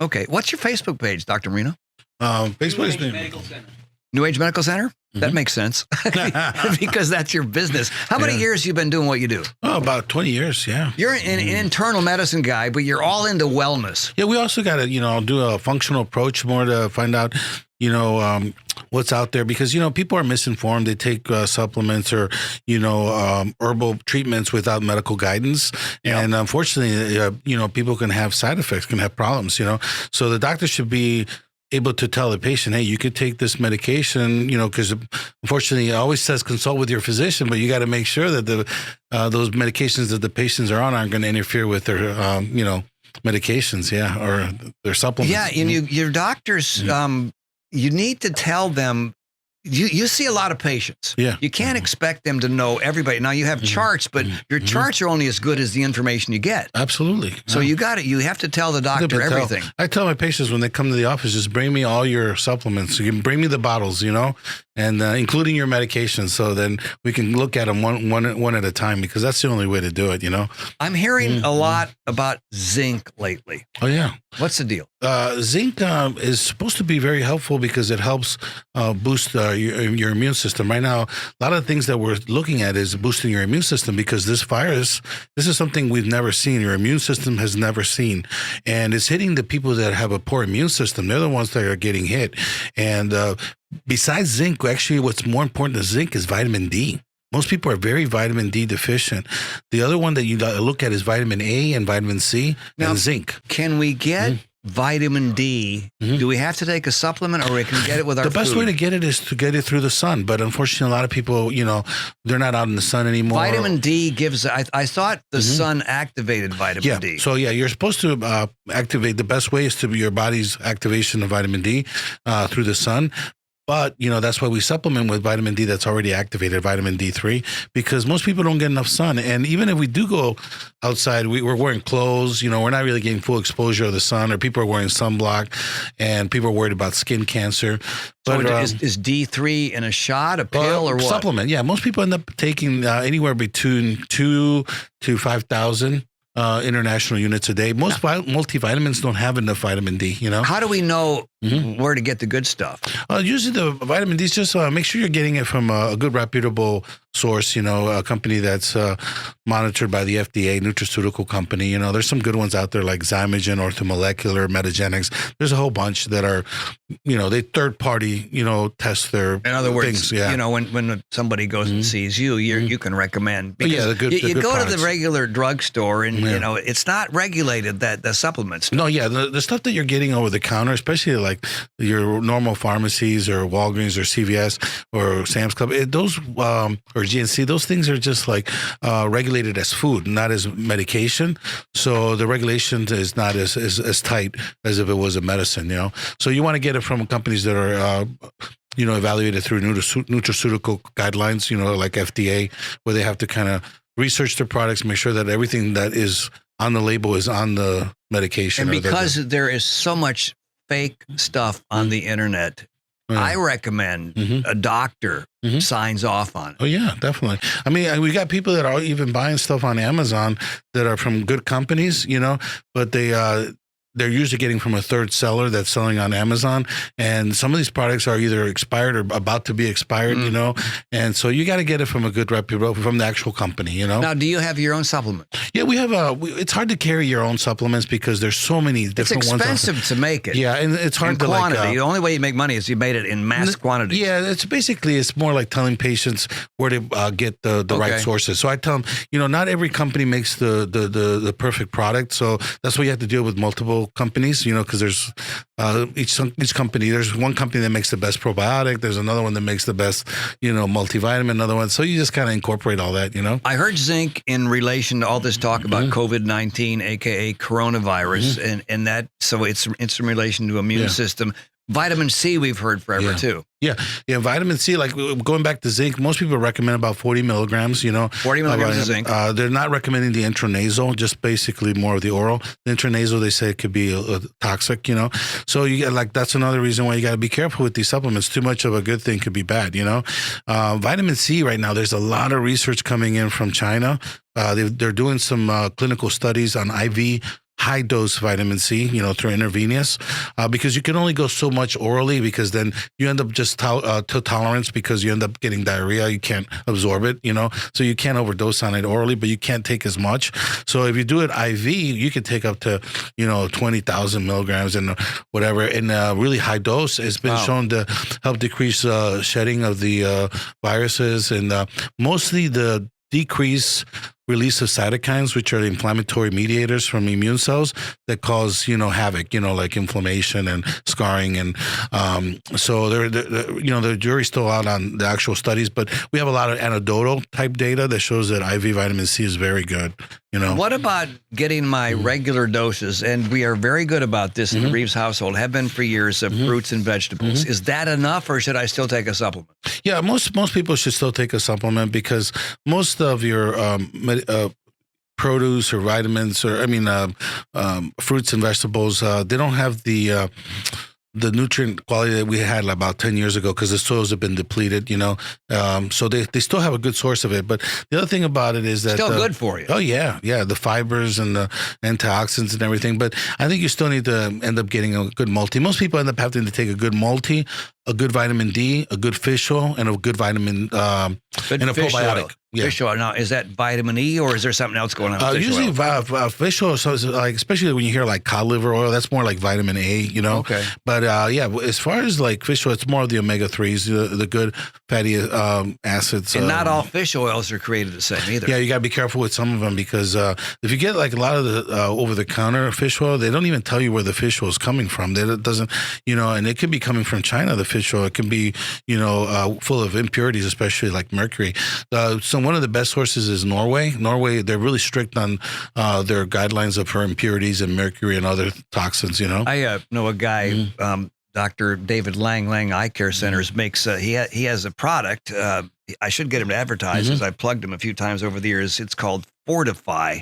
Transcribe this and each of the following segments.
Okay. What's your Facebook page, Dr. Marino? Facebook's New Age Medical Center. New Age Medical Center? That makes sense because that's your business. How many years you been doing what you do? Oh, about 20 years, yeah. You're an internal medicine guy, but you're all into wellness. Yeah, we also got to, do a functional approach more to find out, what's out there because, people are misinformed. They take supplements or, herbal treatments without medical guidance. Yep. And unfortunately, people can have side effects, can have problems, So the doctor should be able to tell the patient, hey, you could take this medication, because unfortunately it always says consult with your physician, but you got to make sure that those medications that the patients are on aren't going to interfere with their, medications, or their supplements. Yeah, and your doctors, you need to tell them. You see a lot of patients. Yeah. You can't expect them to know everybody. Now you have charts, but your charts are only as good as the information you get. Absolutely. So you have to tell the doctor everything. I tell my patients when they come to the office, just bring me all your supplements. You can bring me the bottles, and including your medications. So then we can look at them one at a time because that's the only way to do it, I'm hearing a lot about zinc lately. Oh, yeah. What's the deal? Zinc is supposed to be very helpful because it helps boost your immune system. Right now, a lot of the things that we're looking at is boosting your immune system because this virus, this is something we've never seen. Your immune system has never seen. And it's hitting the people that have a poor immune system. They're the ones that are getting hit. And besides zinc, actually, what's more important than zinc is vitamin D. Most people are very vitamin D deficient. The other one that you look at is vitamin A and vitamin C and zinc. Can we get vitamin D? Do we have to take a supplement or we can get it with our food? The best way to get it is to get it through the sun. But unfortunately, a lot of people, they're not out in the sun anymore. Vitamin D gives, I thought the sun activated vitamin D. So you're supposed to activate, the best way is to be your body's activation of vitamin D through the sun. But, that's why we supplement with vitamin D that's already activated, vitamin D3, because most people don't get enough sun. And even if we do go outside, we're wearing clothes, we're not really getting full exposure of the sun, or people are wearing sunblock and people are worried about skin cancer. But, so is D3 in a shot, a pill, or what? Supplement, yeah. Most people end up taking anywhere between 2 to 5,000 international units a day. Most multivitamins don't have enough vitamin D, How do we know where to get the good stuff? Usually the vitamin D is just make sure you're getting it from a good reputable source, a company that's monitored by the FDA, nutraceutical company. There's some good ones out there like Zymogen, Orthomolecular, Metagenics. There's a whole bunch that are, they third party, test their In other words, things. Yeah. When somebody goes and sees you, you can recommend. Because the good you go products. to the regular drugstore and, it's not regulated, that the supplements. No, yeah. The stuff that you're getting over the counter, especially like your normal pharmacies or Walgreens or CVS or Sam's Club, those, or GNC, those things are just like regulated as food, not as medication. So the regulation is not as tight as if it was a medicine, So you want to get it from companies that are, evaluated through nutraceutical guidelines, like FDA, where they have to kind of research their products, make sure that everything that is on the label is on the medication. And because there is so much fake stuff on the internet, I recommend a doctor signs off on it. Oh, yeah, definitely. I mean, we got people that are even buying stuff on Amazon that are from good companies, but they're usually getting from a third seller that's selling on Amazon. And some of these products are either expired or about to be expired, And so you got to get it from a good reputable, from the actual company, Now, do you have your own supplement? Yeah, we have it's hard to carry your own supplements because there's so many different ones. It's expensive to make it. Yeah, and it's hard to quantity. The only way you make money is you made it in mass quantity. Yeah, it's more like telling patients where to get the right sources. So I tell them, not every company makes the perfect product. So that's why you have to deal with multiple companies, because there's each company, there's one company that makes the best probiotic, there's another one that makes the best, multivitamin, another one. So you just kind of incorporate all that, I heard zinc in relation to all this talk about COVID-19, aka coronavirus, and that, so it's in relation to immune system. Vitamin C we've heard forever too. Yeah. Vitamin C, like going back to zinc, most people recommend about 40 milligrams, 40 milligrams of zinc. They're not recommending the intranasal, just basically more of the oral. The intranasal, they say it could be toxic, So you get that's another reason why you got to be careful with these supplements. Too much of a good thing could be bad, Vitamin C right now, there's a lot of research coming in from China. They're doing some clinical studies on IV high dose vitamin C, through intravenous, because you can only go so much orally, because then you end up just to tolerance, because you end up getting diarrhea. You can't absorb it, so you can't overdose on it orally, but you can't take as much. So if you do it IV, you can take up to, 20,000 milligrams and whatever. In a really high dose, it's been shown to help decrease shedding of the viruses, and mostly the decrease release of cytokines, which are the inflammatory mediators from immune cells that cause, havoc, like inflammation and scarring. And so the jury's still out on the actual studies, but we have a lot of anecdotal type data that shows that IV vitamin C is very good. What about getting my regular doses? And we are very good about this in the Reeves household, have been for years, of fruits and vegetables. Is that enough, or should I still take a supplement? Yeah, most people should still take a supplement, because most of your produce or vitamins, or fruits and vegetables, they don't have the nutrient quality that we had about 10 years ago, because the soils have been depleted, so they still have a good source of it. But the other thing about it is that still good for you. Oh yeah. The fibers and the antioxidants and everything. But I think you still need to end up getting a good multi. Most people end up having to take a good multi, a good vitamin D, a good fish oil, and a good vitamin and a probiotic. Fish oil. Now, is that vitamin E, or is there something else going on with fish usually oil? Fish oil, so like, especially when you hear like cod liver oil, that's more like vitamin A, Okay. But as far as like fish oil, it's more of the omega-3s, the good fatty acids. And not all fish oils are created the same either. Yeah, you got to be careful with some of them, because if you get like a lot of the over-the-counter fish oil, they don't even tell you where the fish oil is coming from. It doesn't, and it could be coming from China, the fish oil. It can be, full of impurities, especially like mercury. So one of the best sources is Norway. Norway, they're really strict on their guidelines for impurities and mercury and other toxins, I know a guy, Dr. David Lang Eye Care Centers, makes, he has a product, I should get him to advertise, because I plugged him a few times over the years. It's called Fortify.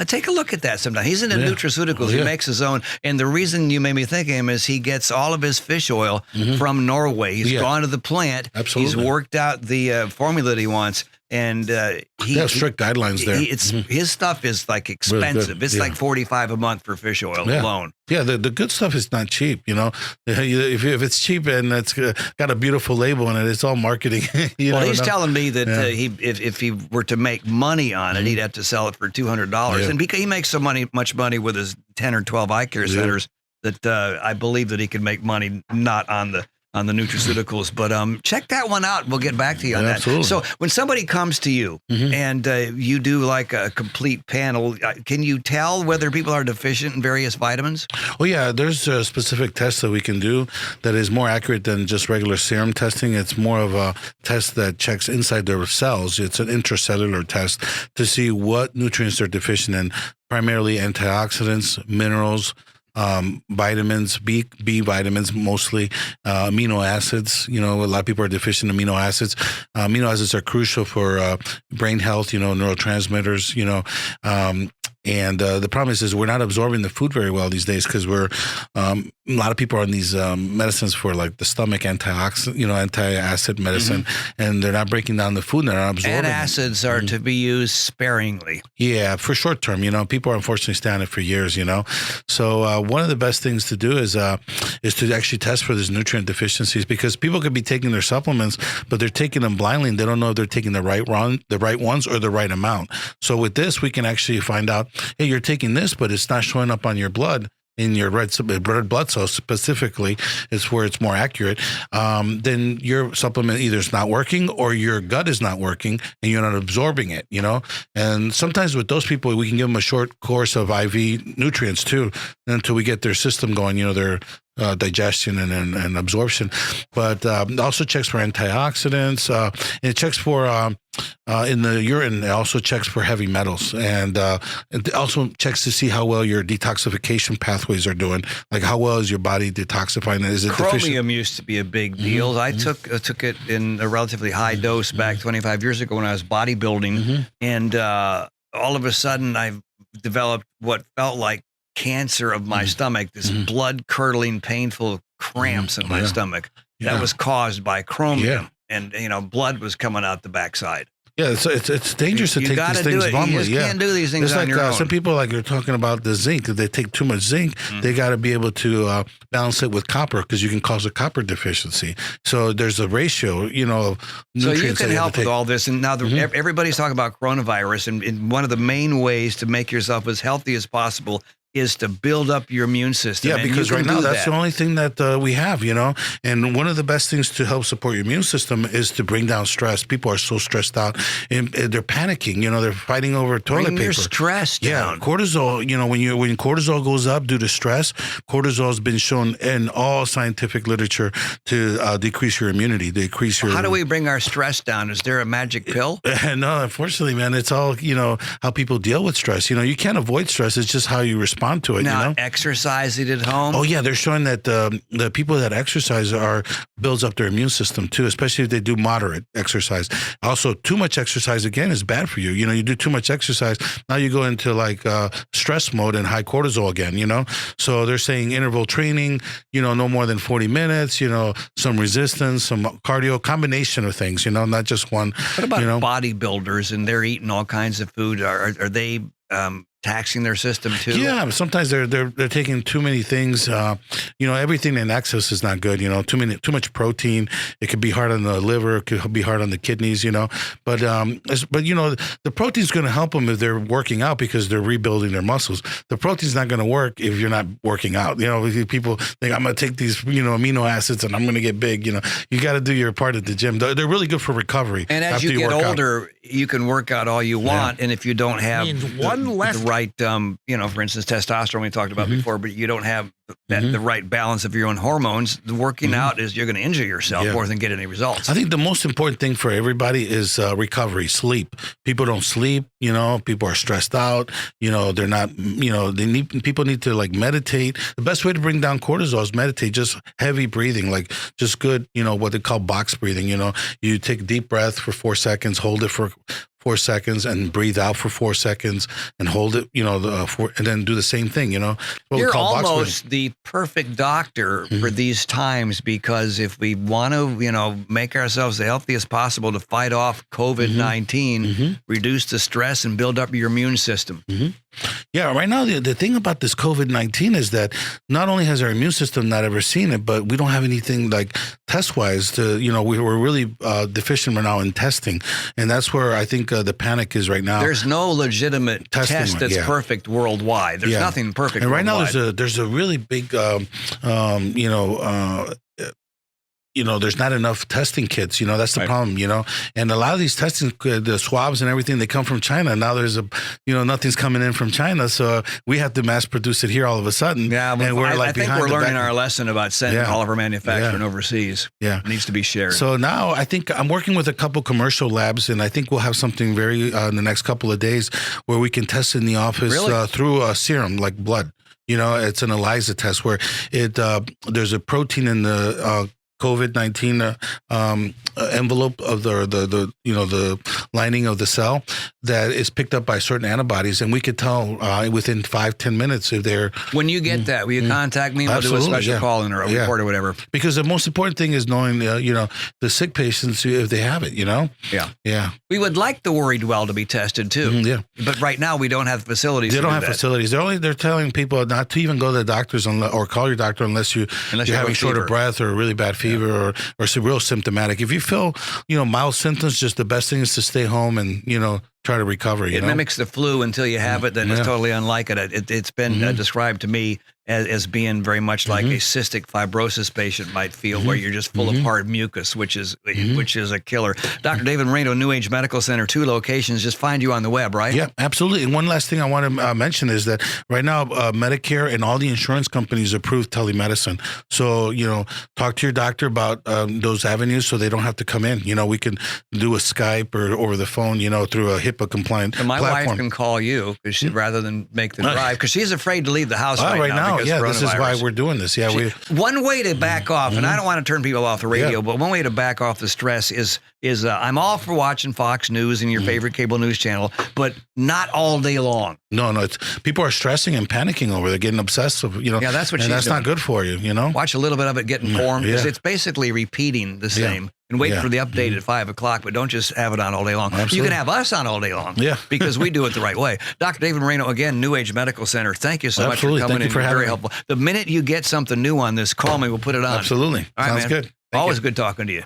Take a look at that sometime. He's into nutraceuticals. He makes his own. And the reason you made me think of him is he gets all of his fish oil from Norway. He's gone to the plant. Absolutely. He's worked out the formula that he wants. And they have strict guidelines there. His stuff is like expensive. It's like $45 a month for fish oil alone. Yeah, the good stuff is not cheap. If it's cheap and it's got a beautiful label in it, it's all marketing. He's telling me that if he were to make money on it, he'd have to sell it for $200. And because he makes so much money with his 10 or 12 eye care centers, that I believe that he could make money not on the nutraceuticals. But check that one out. We'll get back to you on that. Absolutely. So when somebody comes to you and you do like a complete panel, can you tell whether people are deficient in various vitamins? Oh yeah, there's a specific test that we can do that is more accurate than just regular serum testing. It's more of a test that checks inside their cells. It's an intracellular test to see what nutrients they're deficient in, primarily antioxidants, minerals, vitamins, B vitamins mostly, amino acids. A lot of people are deficient in amino acids. Amino acids are crucial for brain health, neurotransmitters, and the problem is we're not absorbing the food very well these days, because a lot of people are on these medicines for like the stomach anti-acid medicine, and they're not breaking down the food, and they're not absorbing. Antacids are to be used sparingly. Yeah, for short term. People are unfortunately staying on it for years. So one of the best things to do is to actually test for these nutrient deficiencies, because people could be taking their supplements, but they're taking them blindly, and they don't know if they're taking the right ones or the right amount. So with this, we can actually find out, hey, you're taking this, but it's not showing up on your blood. In your red blood cells specifically, is where it's more accurate. Then your supplement either is not working, or your gut is not working, and you're not absorbing it. And sometimes with those people, we can give them a short course of IV nutrients too, until we get their system going. Their digestion and absorption. But it also checks for antioxidants. It checks for in the urine. It also checks for heavy metals, and it also checks to see how well your detoxification pathways are doing. Like, how well is your body detoxifying? Is it Chromium deficient? used to be a big deal. I took it in a relatively high dose back 25 years ago when I was bodybuilding, and all of a sudden I've developed what felt like cancer of my stomach, this blood curdling, painful cramps in my stomach that was caused by chromium, and blood was coming out the backside. Yeah, it's dangerous to You take gotta these do things it. normally. You just can't do these things It's on like your own. some people, like you're talking about the zinc. If they take too much zinc, they got to be able to balance it with copper, because you can cause a copper deficiency. So there's a ratio, of So nutrients. you can help with all this. And now everybody's talking about coronavirus, and one of the main ways to make yourself as healthy as possible is to build up your immune system. Yeah, and because you can right now do that's that. the only thing that we have, And one of the best things to help support your immune system is to bring down stress. People are so stressed out, and they're panicking. They're fighting over toilet Bring paper. your stress down. Yeah, cortisol. When cortisol goes up due to stress, cortisol has been shown in all scientific literature to decrease your immunity, decrease your. How do we bring our stress down? Is there a magic pill? No, unfortunately, man, it's all how people deal with stress. You can't avoid stress. It's just how you respond to it. Now, exercise it at home. Oh yeah, they're showing that the people that exercise builds up their immune system too, especially if they do moderate exercise. Also, too much exercise again is bad for you. You do too much exercise, now you go into like stress mode and high cortisol again. So they're saying interval training. No more than 40 minutes. Some resistance, some cardio, combination of things. Not just one. What about bodybuilders and they're eating all kinds of food? Are they taxing their system too? Yeah, sometimes they're taking too many things. Everything in excess is not good. Too much protein. It could be hard on the liver. It could be hard on the kidneys. But the protein's going to help them if they're working out, because they're rebuilding their muscles. The protein's not going to work if you're not working out. People think I'm going to take these amino acids and I'm going to get big. You got to do your part at the gym. They're really good for recovery. And as you get older, you can work out all you want, and if you don't have the right, for instance, testosterone we talked about before, but you don't have the right balance of your own hormones, the working out is you're going to injure yourself more than get any results. I think the most important thing for everybody is recovery, sleep. People don't sleep. People are stressed out. They're not. People need to like meditate. The best way to bring down cortisol is meditate. Just heavy breathing, like just good. What they call box breathing. You take a deep breath for 4 seconds, hold it for 4 seconds, and breathe out for 4 seconds and hold it, and then do the same thing, what You're almost the perfect doctor for these times, because if we want to, make ourselves the healthiest possible to fight off COVID-19, reduce the stress and build up your immune system. Yeah, right now, the thing about this COVID-19 is that not only has our immune system not ever seen it, but we don't have anything like test-wise to, we're really deficient right now in testing. And that's where I think the panic is right now. There's no legitimate test that's perfect worldwide. There's nothing perfect and right worldwide. Now there's a really big, there's not enough testing kits. That's the problem. And a lot of these testing, the swabs and everything, they come from China. Now there's nothing's coming in from China, so we have to mass produce it here all of a sudden. Yeah, but and we're I think we're learning our lesson about sending all of our manufacturing overseas. Yeah, it needs to be shared. So now I think I'm working with a couple commercial labs, and I think we'll have something very in the next couple of days where we can test in the office through a serum like blood. It's an ELISA test where there's a protein in the COVID-19 envelope of the lining of the cell that is picked up by certain antibodies, and we could tell within 5-10 minutes if they're. When you get that, will you contact me? We'll do a special call in or a report or whatever. Because the most important thing is knowing the sick patients if they have it. Yeah. We would like the worried well to be tested too. But right now we don't have facilities. They don't have facilities. They're telling people not to even go to the doctors or call your doctor unless you're having short of breath or really bad fever or real symptomatic. If you feel mild symptoms, just the best thing is to stay home and try to recover. It mimics the flu until you have it, then it's totally unlike it. It's been described to me as being very much like a cystic fibrosis patient might feel, where you're just full of hard mucus, which is a killer. Dr. David Moreno, New Age Medical Center, 2 locations. Just find you on the web, right? Yeah, absolutely. And one last thing I want to mention is that right now Medicare and all the insurance companies approve telemedicine. So talk to your doctor about those avenues so they don't have to come in. We can do a Skype or over the phone, through a HIPAA compliant platform. My wife can call you rather than make the drive, because she's afraid to leave the house right now. Yeah, this is why we're doing this. Yeah, one way to back off, and I don't want to turn people off the radio, but one way to back off the stress is I'm all for watching Fox News and your favorite cable news channel, but not all day long. No, people are stressing and panicking over. They're getting obsessive. Yeah, that's what she's doing. That's not good for you. Watch a little bit of it, get informed, because it's basically repeating the same. and wait Yeah. for the update at 5 o'clock, but don't just have it on all day long. Absolutely. You can have us on all day long. Yeah. Because we do it the right way. Dr. David Moreno, again, New Age Medical Center. Thank you so Absolutely. much for coming Thank you in. for You're very having me. helpful. The minute you get something new on this, call me. We'll put it on. Absolutely. All right, Sounds man. good. Thank Always you. good talking to you.